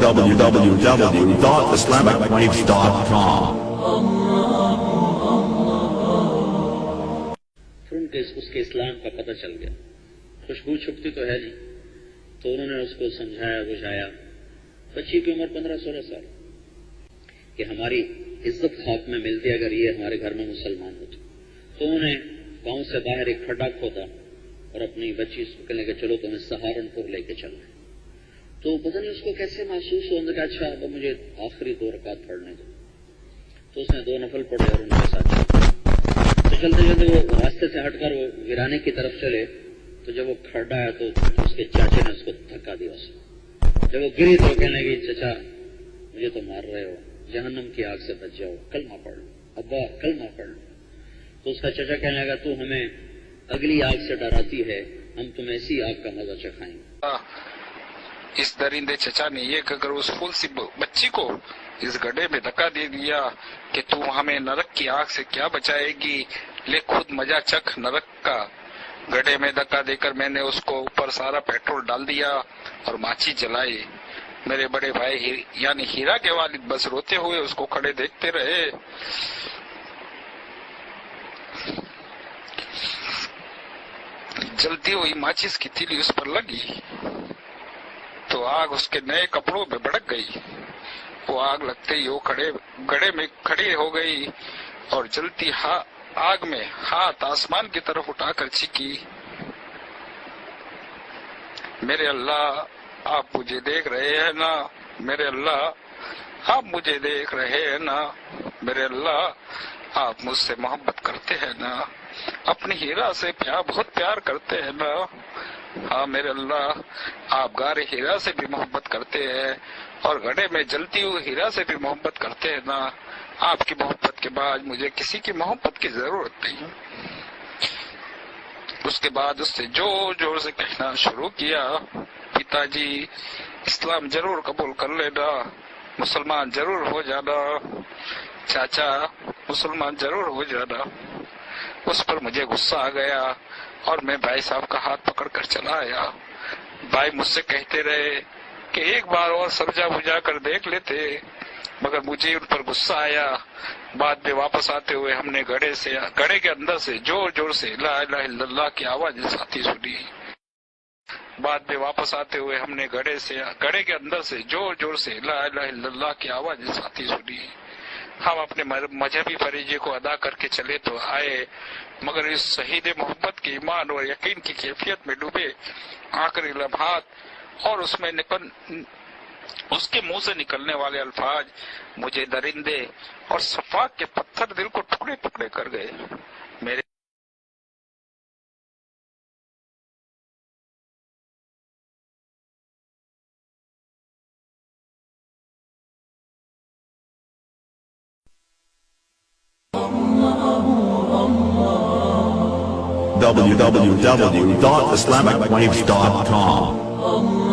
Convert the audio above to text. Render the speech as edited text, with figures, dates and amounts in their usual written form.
www.islamicwaves.com. پھر ان کے اس کے اسلام کا پتہ چل گیا. خوشبو چھپتی تو ہے نہیں، تو انہوں نے اس کو سمجھایا بجھایا. بچی کی عمر 15-16 سال کہ ہماری عزت خاک میں ملتی اگر یہ ہمارے گھر میں مسلمان ہوتے. تو انہوں نے گاؤں سے باہر ایک کھڈا کھودا اور اپنی بچی اس کو کہنے کہ چلو تمہیں سہارنپور لے کے چلنا ہے. تو پتہ نہیں اس کو کیسے محسوس ہو، کہ اچھا اب مجھے آخری 2 رکعت پڑھنے دو. تو اس نے 2 نفل پڑھے اور ان کے ساتھ چلے. تو چلتے چلتے وہ راستے سے ہٹ کر وہ ویرانے کی طرف چلے. تو جب وہ کھڑا ہے تو اس کے چاچے نے اس کو دھکا دیا. اس جب وہ گری تو کہنے لگی چچا مجھے تو مار رہے ہو، جہنم کی آگ سے بچ جاؤ، کلمہ پڑھ لو ابا، کلمہ پڑھ لو. تو اس کا چچا کہنے لگا تو ہمیں اگلی آگ سے ڈراتی ہے، ہم تمہیں ایسی آگ کا مزہ چکھائیں گے. اس درندے چچا نے یہ کہہ کر اس پھول سی بچی کو اس گڈھے میں دھکا دے دیا کہ تو ہمیں نرک کی آگ سے کیا بچائے گی، لے خود مزہ چکھ نرک کا. گڈھے میں دھکا دے کر میں نے اس کو اوپر سارا پیٹرول ڈال دیا اور ماچی جلائی. میرے بڑے بھائی یعنی ہیرا کے والد بس روتے ہوئے اس کو کھڑے دیکھتے رہے. جلتی ہوئی ماچس کی تیلی اس پر لگی تو آگ اس کے نئے کپڑوں میں بھڑک گئی. وہ آگ لگتے ہی وہ گڑھے میں کھڑی ہو گئی اور جلتی آگ میں ہاتھ آسمان کی طرف اٹھا کر چیخی، میرے اللہ آپ مجھے دیکھ رہے ہیں نا، میرے اللہ آپ مجھے دیکھ رہے ہیں نا، میرے اللہ آپ مجھ سے محبت کرتے ہیں نا، اپنی ہیرا سے بہت پیار کرتے ہیں نا. ہاں میرے اللہ آپ غار ہیرا سے بھی محبت کرتے ہیں اور گڑھے میں جلتی ہوئی ہیرا سے بھی محبت کرتے ہیں نا. آپ کی محبت کے بعد مجھے کسی کی محبت کی ضرورت نہیں. اس کے بعد اس سے زور زور سے کہنا شروع کیا، پتا جی اسلام ضرور قبول کر لینا، مسلمان ضرور ہو جانا، چاچا مسلمان ضرور ہو جانا. اس پر مجھے غصہ آ گیا اور میں بھائی صاحب کا ہاتھ پکڑ کر چلا آیا. بھائی مجھ سے کہتے رہے کہ ایک بار اور سمجھا بجھا کر دیکھ لیتے، مگر مجھے ان پر غصہ آیا. بعد میں واپس آتے ہوئے ہم نے گڑھے کے اندر سے زور زور سے لا الہ الا اللہ کی آواز ساتھی سنی. بعد میں واپس آتے ہوئے ہم نے گڑھے کے اندر سے زور زور سے لا الہ الا اللہ کی آواز ساتھی سنی. ہم اپنے مذہبی فریضے کو ادا کر کے چلے تو آئے، مگر اس شہید محبت کے ایمان اور یقین کی کیفیت میں ڈوبے. آخری لمحات اور اس کے منہ سے نکلنے والے الفاظ مجھے درندے اور صفاق کے پتھر دل کو ٹکڑے ٹکڑے کر گئے. میرے www.islamicwaves.com.